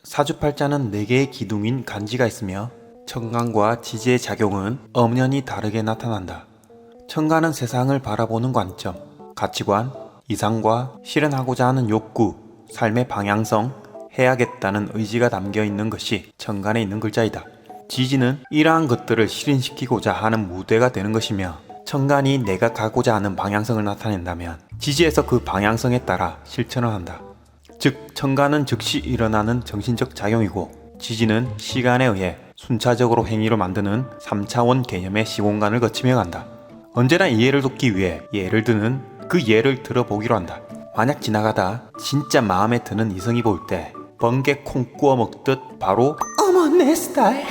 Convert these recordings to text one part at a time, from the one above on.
사주팔자는 4개의 기둥인 간지가 있으며 천간과 지지의 작용은 엄연히 다르게 나타난다. 천간은 세상을 바라보는 관점, 가치관, 이상과 실현하고자 하는 욕구, 삶의 방향성, 해야겠다는 의지가 담겨있는 것이 천간에 있는 글자이다. 지지는 이러한 것들을 실현시키고자 하는 무대가 되는 것이며, 천간이 내가 가고자 하는 방향성을 나타낸다면 지지에서 그 방향성에 따라 실천을 한다. 즉 천간은 즉시 일어나는 정신적 작용이고, 지지는 시간에 의해 순차적으로 행위로 만드는 3차원 개념의 시공간을 거치며 간다. 언제나 이해를 돕기 위해 예를 드는 그 예를 들어보기로 한다. 만약 지나가다 진짜 마음에 드는 이성이 보일 때 번개 콩 구워 먹듯 바로 어머 내 스타일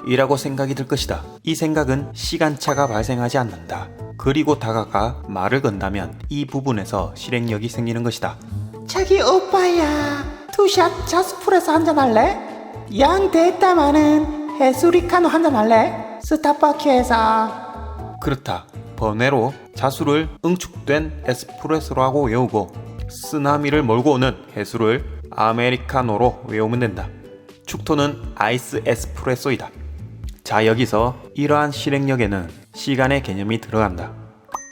이라고 생각이 들 것이다. 이 생각은 시간차가 발생하지 않는다. 그리고 다가가 말을 건다면 이 부분에서 실행력이 생기는 것이다. 자기 오빠야, 투샷 자스프레소 한잔 할래? 양 됐다마는 해수리카노 한잔 할래? 스타벅스에서. 그렇다. 번외로 자수를 응축된 에스프레소라고 외우고, 쓰나미를 몰고 오는 해수를 아메리카노로 외우면 된다. 축토는 아이스 에스프레소이다. 자, 여기서 이러한 실행력에는 시간의 개념이 들어간다.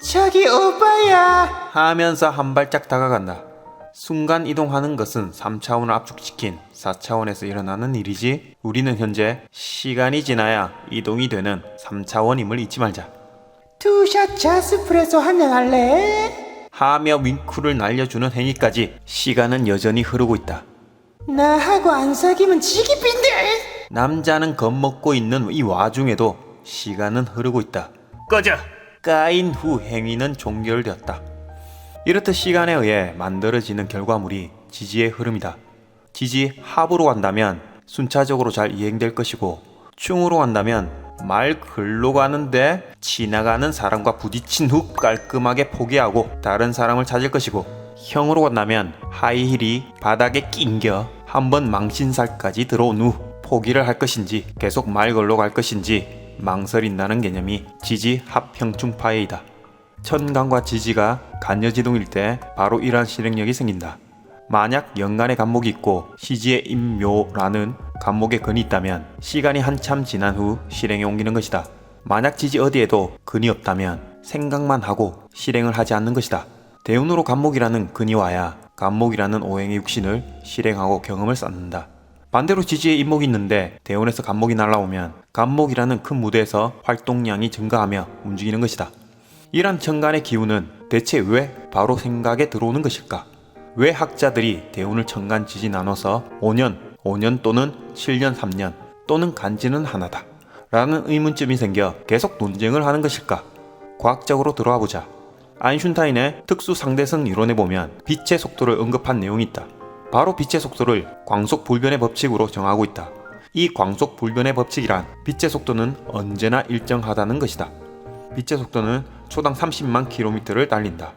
자기 오빠야, 하면서 한 발짝 다가간다. 순간 이동하는 것은 3차원을 압축시킨 4차원에서 일어나는 일이지, 우리는 현재 시간이 지나야 이동이 되는 3차원임을 잊지 말자. 투샷 자스프레소 한잔 할래? 하며 윙크를 날려주는 행위까지 시간은 여전히 흐르고 있다. 나하고 안 사귀면 지기빈데. 남자는 겁먹고 있는 이 와중에도 시간은 흐르고 있다. 꺼져! 까인 후 행위는 종결되었다. 이렇듯 시간에 의해 만들어지는 결과물이 지지의 흐름이다. 지지 합으로 간다면 순차적으로 잘 이행될 것이고, 충으로 간다면 말 글로 가는데 지나가는 사람과 부딪힌 후 깔끔하게 포기하고 다른 사람을 찾을 것이고, 형으로 간다면 하이힐이 바닥에 낑겨 한번 망신살까지 들어온 후 포기를 할 것인지 계속 말 걸로 갈 것인지 망설인다는 개념이 지지 합형충파이다. 천간과 지지가 간여지동일 때 바로 이러한 실행력이 생긴다. 만약 연간에 간목이 있고 시지에 임묘라는 간목에 근이 있다면 시간이 한참 지난 후 실행에 옮기는 것이다. 만약 지지 어디에도 근이 없다면 생각만 하고 실행을 하지 않는 것이다. 대운으로 간목이라는 근이 와야 간목이라는 오행의 육신을 실행하고 경험을 쌓는다. 반대로 지지에 임목이 있는데 대운에서 간목이 날아오면 간목이라는 큰 무대에서 활동량이 증가하며 움직이는 것이다. 이런 천간의 기운은 대체 왜 바로 생각에 들어오는 것일까? 왜 학자들이 대운을 천간 지지 나눠서 5년 또는 7년 3년 또는 간지는 하나다 라는 의문점이 생겨 계속 논쟁을 하는 것일까? 과학적으로 들어와 보자. 아인슈타인의 특수 상대성 이론에 보면 빛의 속도를 언급한 내용이 있다. 바로 빛의 속도를 광속 불변의 법칙으로 정하고 있다. 이 광속 불변의 법칙이란 빛의 속도는 언제나 일정하다는 것이다. 빛의 속도는 초당 30만 km를 달린다.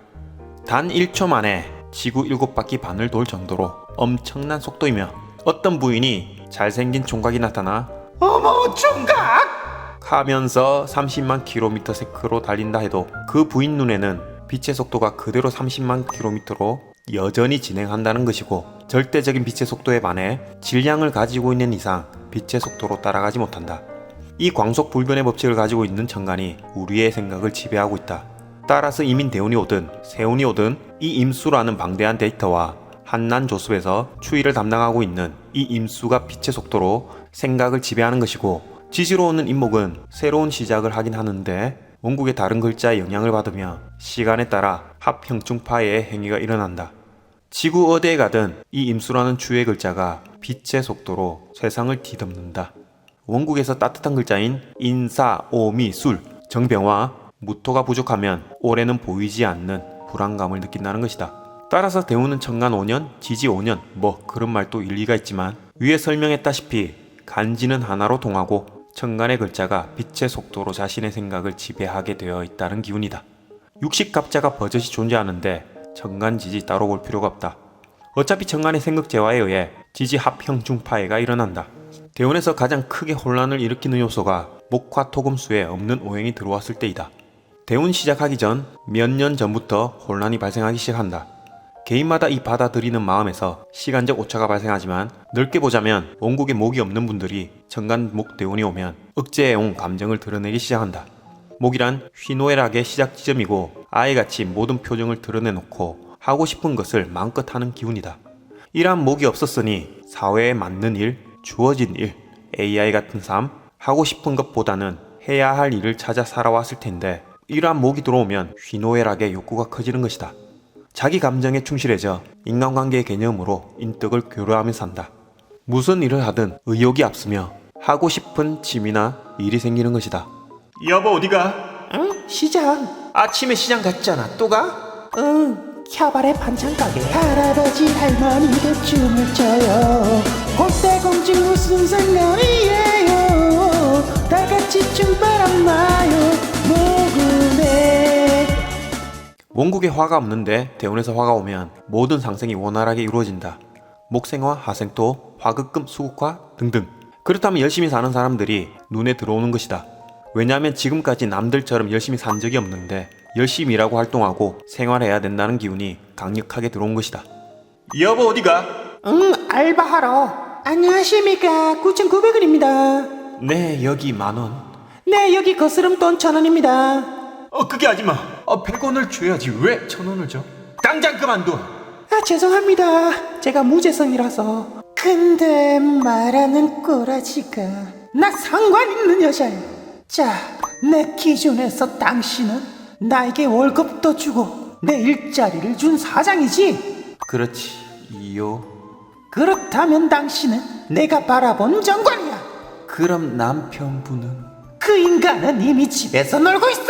단 1초 만에 지구 7바퀴 반을 돌 정도로 엄청난 속도이며, 어떤 부인이 잘생긴 총각이 나타나 어머 총각! 하면서 30만 km/s로 달린다 해도 그 부인 눈에는 빛의 속도가 그대로 30만 km로 여전히 진행한다는 것이고, 절대적인 빛의 속도에 반해 질량을 가지고 있는 이상 빛의 속도로 따라가지 못한다. 이 광속 불변의 법칙을 가지고 있는 천간이 우리의 생각을 지배하고 있다. 따라서 이민 대운이 오든 세운이 오든 이 임수라는 방대한 데이터와 한난 조습에서 추이를 담당하고 있는 이 임수가 빛의 속도로 생각을 지배하는 것이고, 지지로 오는 임목은 새로운 시작을 하긴 하는데 원국의 다른 글자의 영향을 받으며 시간에 따라 합형충파의 행위가 일어난다. 지구 어디에 가든 이 임수라는 추의 글자가 빛의 속도로 세상을 뒤덮는다. 원국에서 따뜻한 글자인 인사, 오미, 술, 정병화, 무토가 부족하면 올해는 보이지 않는 불안감을 느낀다는 것이다. 따라서 대운은 천간 5년, 지지 5년 그런 말도 일리가 있지만, 위에 설명했다시피 간지는 하나로 통하고 천간의 글자가 빛의 속도로 자신의 생각을 지배하게 되어 있다는 기운이다. 육식갑자가 버젓이 존재하는데 천간 지지 따로 볼 필요가 없다. 어차피 천간의 생극재화에 의해 지지 합형충파해가 일어난다. 대운에서 가장 크게 혼란을 일으키는 요소가 목화 토금수에 없는 오행이 들어왔을 때이다. 대운 시작하기 전 몇 년 전부터 혼란이 발생하기 시작한다. 개인마다 이 받아들이는 마음에서 시간적 오차가 발생하지만 넓게 보자면 원국에 목이 없는 분들이 정관 목대운이 오면 억제해온 감정을 드러내기 시작한다. 목이란 희노애락의 시작 지점이고 아이같이 모든 표정을 드러내놓고 하고 싶은 것을 마음껏 하는 기운이다. 이러한 목이 없었으니 사회에 맞는 일, 주어진 일, AI 같은 삶, 하고 싶은 것보다는 해야 할 일을 찾아 살아왔을 텐데 이러한 목이 들어오면 희노애락의 욕구가 커지는 것이다. 자기 감정에 충실해져 인간관계의 개념으로 인덕을 교류하며 산다. 무슨 일을 하든 의욕이 앞서며 하고 싶은 취미나 일이 생기는 것이다. 여보 어디가? 응? 시장. 아침에 시장 갔잖아. 또 가? 응. 캬바레 반찬 가게. 할아버지 할머니들 춤을 춰요. 곱대공주 무슨 상관이에요. 다같이 춤바람 나요. 모금에. 원국에 화가 없는데 대운에서 화가 오면 모든 상생이 원활하게 이루어진다. 목생화, 하생토, 화극금, 수국화 등등. 그렇다면 열심히 사는 사람들이 눈에 들어오는 것이다. 왜냐하면 지금까지 남들처럼 열심히 산 적이 없는데 열심히 일하고 활동하고 생활해야 된다는 기운이 강력하게 들어온 것이다. 여보 어디가? 응, 알바하러. 안녕하십니까. 9,900원입니다. 네 여기 만원. 네, 여기 거스름 돈 1,000원입니다. 그게 하지마. 100원을 줘야지 왜 1000원을 줘? 당장 그만둬. 아, 죄송합니다. 제가 무재성이라서. 근데 말하는 꼬라지가 나 상관 있는 여자야. 자, 내 기준에서 당신은 나에게 월급도 주고 내 일자리를 준 사장이지. 그렇지 이요. 그렇다면 당신은 내가 바라본 정관이야. 그럼 남편분은? 그 인간은 이미 집에서 놀고 있어.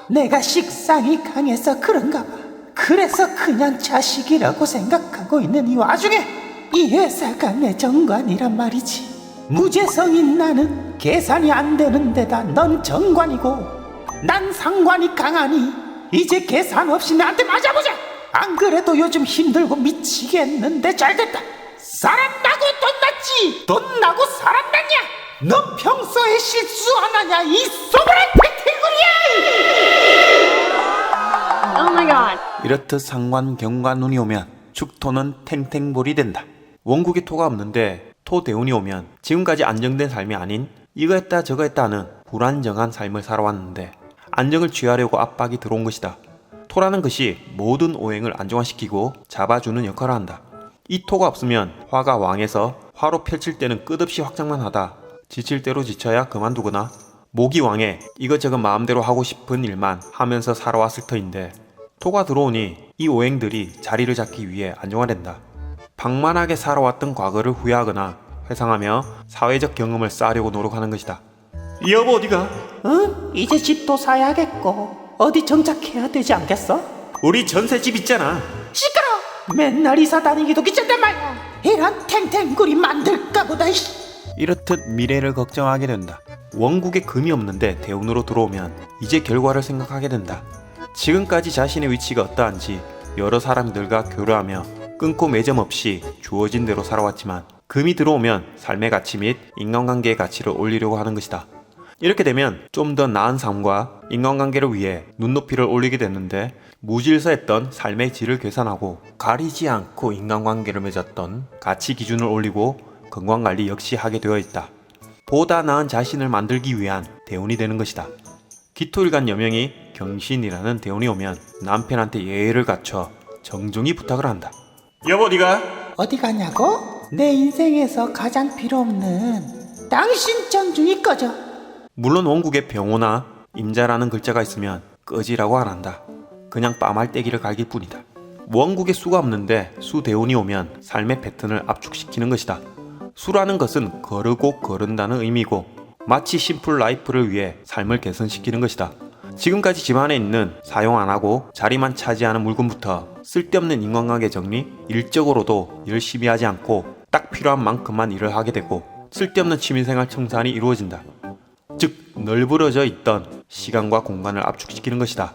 내가 식상이 강해서 그런가 봐. 그래서 그냥 자식이라고 생각하고 있는 이 와중에 이 회사가 내 정관이란 말이지. 무재성인 나는 계산이 안 되는 데다 넌 정관이고 난 상관이 강하니 이제 계산 없이 나한테 맞아보자. 안 그래도 요즘 힘들고 미치겠는데 잘됐다. 사람 나고 돈 났지. 돈 나고 사람 났냐. 너 평소에 실수 안 하냐 이 소문의 태태구리야. Oh my god. 이렇듯 상관 경관 운이 오면 축토는 탱탱볼이 된다. 원국에 토가 없는데 토 대운이 오면 지금까지 안정된 삶이 아닌 이거 했다 저거 했다 하는 불안정한 삶을 살아왔는데 안정을 취하려고 압박이 들어온 것이다. 토라는 것이 모든 오행을 안정화시키고 잡아주는 역할을 한다. 이 토가 없으면 화가 왕에서 화로 펼칠 때는 끝없이 확장만 하다 지칠 대로 지쳐야 그만두거나 목이 왕에 이것저것 마음대로 하고 싶은 일만 하면서 살아왔을 터인데 토가 들어오니 이 오행들이 자리를 잡기 위해 안정화된다. 방만하게 살아왔던 과거를 후회하거나 회상하며 사회적 경험을 쌓으려고 노력하는 것이다. 여보 어디가? 응? 이제 집도 사야겠고 어디 정착해야 되지 않겠어? 우리 전셋집 있잖아. 시끄러. 맨날 이사 다니기도 귀찮단 말이야. 이런 탱탱구리 만들까 보다. 이렇듯 미래를 걱정하게 된다. 원국에 금이 없는데 대운으로 들어오면 이제 결과를 생각하게 된다. 지금까지 자신의 위치가 어떠한지 여러 사람들과 교류하며 끊고 매점 없이 주어진 대로 살아왔지만 금이 들어오면 삶의 가치 및 인간관계의 가치를 올리려고 하는 것이다. 이렇게 되면 좀 더 나은 삶과 인간관계를 위해 눈높이를 올리게 됐는데 무질서했던 삶의 질을 계산하고 가리지 않고 인간관계를 맺었던 가치 기준을 올리고 건강관리 역시 하게 되어 있다. 보다 나은 자신을 만들기 위한 대운이 되는 것이다. 기토일간 여명이 경신이라는 대운이 오면 남편한테 예의를 갖춰 정중히 부탁을 한다. 여보 어디가? 어디 가냐고? 내 인생에서 가장 필요 없는 당신 정중히 꺼져. 물론 원국에 병호나 임자라는 글자가 있으면 꺼지라고 안 한다. 그냥 빠말떼기를 갈길 뿐이다. 원국에 수가 없는데 수대운이 오면 삶의 패턴을 압축시키는 것이다. 수라는 것은 거르고 거른다는 의미고 마치 심플 라이프를 위해 삶을 개선시키는 것이다. 지금까지 집안에 있는 사용 안 하고 자리만 차지하는 물건부터 쓸데없는 인간관계 정리, 일적으로도 열심히 하지 않고 딱 필요한 만큼만 일을 하게 되고 쓸데없는 취미생활 청산이 이루어진다. 즉 널브러져 있던 시간과 공간을 압축시키는 것이다.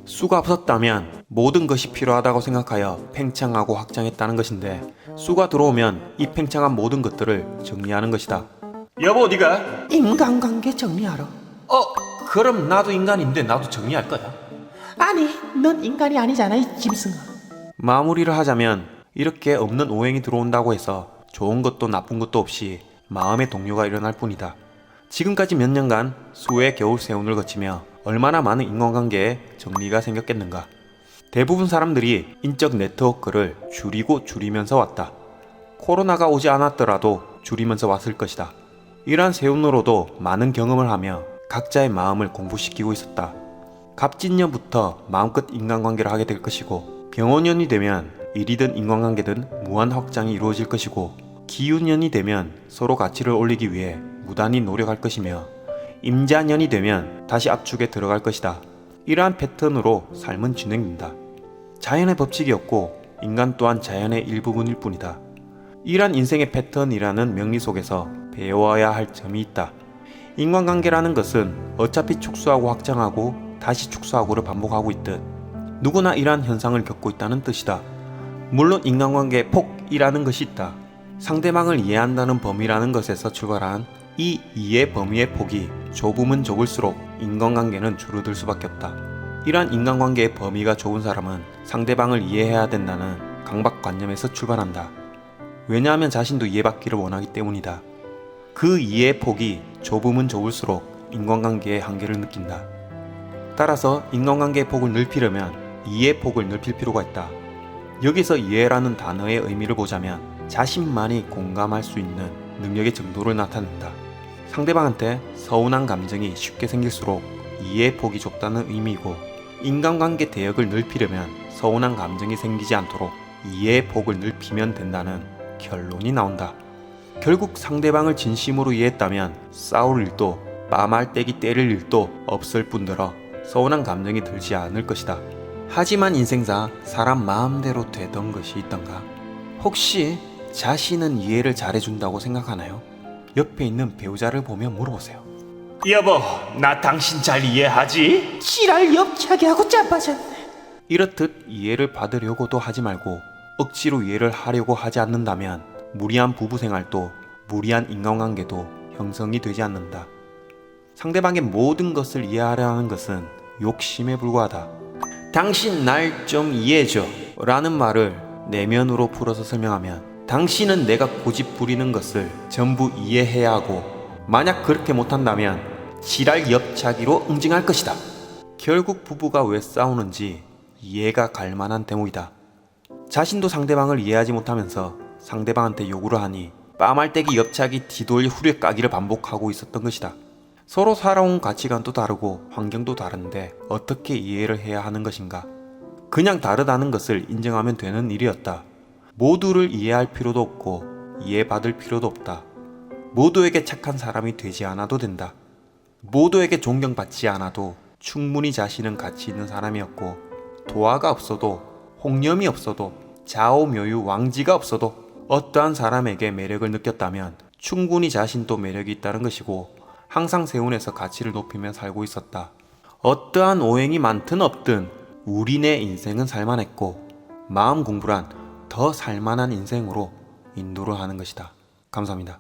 수가 없었다면 모든 것이 필요하다고 생각하여 팽창하고 확장했다는 것인데 수가 들어오면 이 팽창한 모든 것들을 정리하는 것이다. 여보 어디가? 인간관계 정리하러. 그럼 나도 인간인데 나도 정리할 거야. 아니, 넌 인간이 아니잖아 이 짐승아. 마무리를 하자면 이렇게 없는 오행이 들어온다고 해서 좋은 것도 나쁜 것도 없이 마음의 동요가 일어날 뿐이다. 지금까지 몇 년간 수의 겨울 세운을 거치며 얼마나 많은 인간관계에 정리가 생겼겠는가. 대부분 사람들이 인적 네트워크를 줄이면서 왔다. 코로나가 오지 않았더라도 줄이면서 왔을 것이다. 이러한 세운으로도 많은 경험을 하며 각자의 마음을 공부시키고 있었다. 갑진년부터 마음껏 인간관계를 하게 될 것이고, 병원년이 되면 일이든 인간관계든 무한 확장이 이루어질 것이고, 기운년이 되면 서로 가치를 올리기 위해 무단히 노력할 것이며, 임자년이 되면 다시 압축에 들어갈 것이다. 이러한 패턴으로 삶은 진행된다. 자연의 법칙이었고 인간 또한 자연의 일부분일 뿐이다. 이러한 인생의 패턴이라는 명리 속에서 배워야 할 점이 있다. 인간관계라는 것은 어차피 축소하고 확장하고 다시 축소하고를 반복하고 있듯 누구나 이러한 현상을 겪고 있다는 뜻이다. 물론 인간관계에 폭이라는 것이 있다. 상대방을 이해한다는 범위라는 것에서 출발한 이 이해 범위의 폭이 좁으면 좁을수록 인간관계는 줄어들 수밖에 없다. 이러한 인간관계의 범위가 좁은 사람은 상대방을 이해해야 된다는 강박관념에서 출발한다. 왜냐하면 자신도 이해받기를 원하기 때문이다. 그 이해의 폭이 좁으면 좁을수록 인간관계의 한계를 느낀다. 따라서 인간관계의 폭을 넓히려면 이해의 폭을 넓힐 필요가 있다. 여기서 이해라는 단어의 의미를 보자면 자신만이 공감할 수 있는 능력의 정도를 나타낸다. 상대방한테 서운한 감정이 쉽게 생길수록 이해의 폭이 좁다는 의미이고, 인간관계 대역을 넓히려면 서운한 감정이 생기지 않도록 이해의 폭을 넓히면 된다는 결론이 나온다. 결국 상대방을 진심으로 이해했다면 싸울 일도 빠말때기 때릴 일도 없을 뿐더러 서운한 감정이 들지 않을 것이다. 하지만 인생사 사람 마음대로 되던 것이 있던가? 혹시 자신은 이해를 잘해준다고 생각하나요? 옆에 있는 배우자를 보며 물어보세요. 여보, 나 당신 잘 이해하지? 지랄 옆차게 하고 짜빠졌네. 이렇듯 이해를 받으려고도 하지 말고 억지로 이해를 하려고 하지 않는다면 무리한 부부생활도 무리한 인간관계도 형성이 되지 않는다. 상대방의 모든 것을 이해하려 하는 것은 욕심에 불과하다. 당신 날 좀 이해해줘 라는 말을 내면으로 풀어서 설명하면 당신은 내가 고집 부리는 것을 전부 이해해야 하고, 만약 그렇게 못한다면 지랄 옆차기로 응징할 것이다. 결국 부부가 왜 싸우는지 이해가 갈 만한 대목이다. 자신도 상대방을 이해하지 못하면서 상대방한테 요구를 하니 빠말때기 옆차기 뒤돌리 후려 까기를 반복하고 있었던 것이다. 서로 살아온 가치관도 다르고 환경도 다른데 어떻게 이해를 해야 하는 것인가? 그냥 다르다는 것을 인정하면 되는 일이었다. 모두를 이해할 필요도 없고 이해받을 필요도 없다. 모두에게 착한 사람이 되지 않아도 된다. 모두에게 존경받지 않아도 충분히 자신은 가치 있는 사람이었고, 도화가 없어도 홍념이 없어도 좌오묘유 왕지가 없어도 어떠한 사람에게 매력을 느꼈다면 충분히 자신도 매력이 있다는 것이고, 항상 세운에서 가치를 높이며 살고 있었다. 어떠한 오행이 많든 없든 우리네 인생은 살만했고, 마음 공부란 더 살만한 인생으로 인도를 하는 것이다. 감사합니다.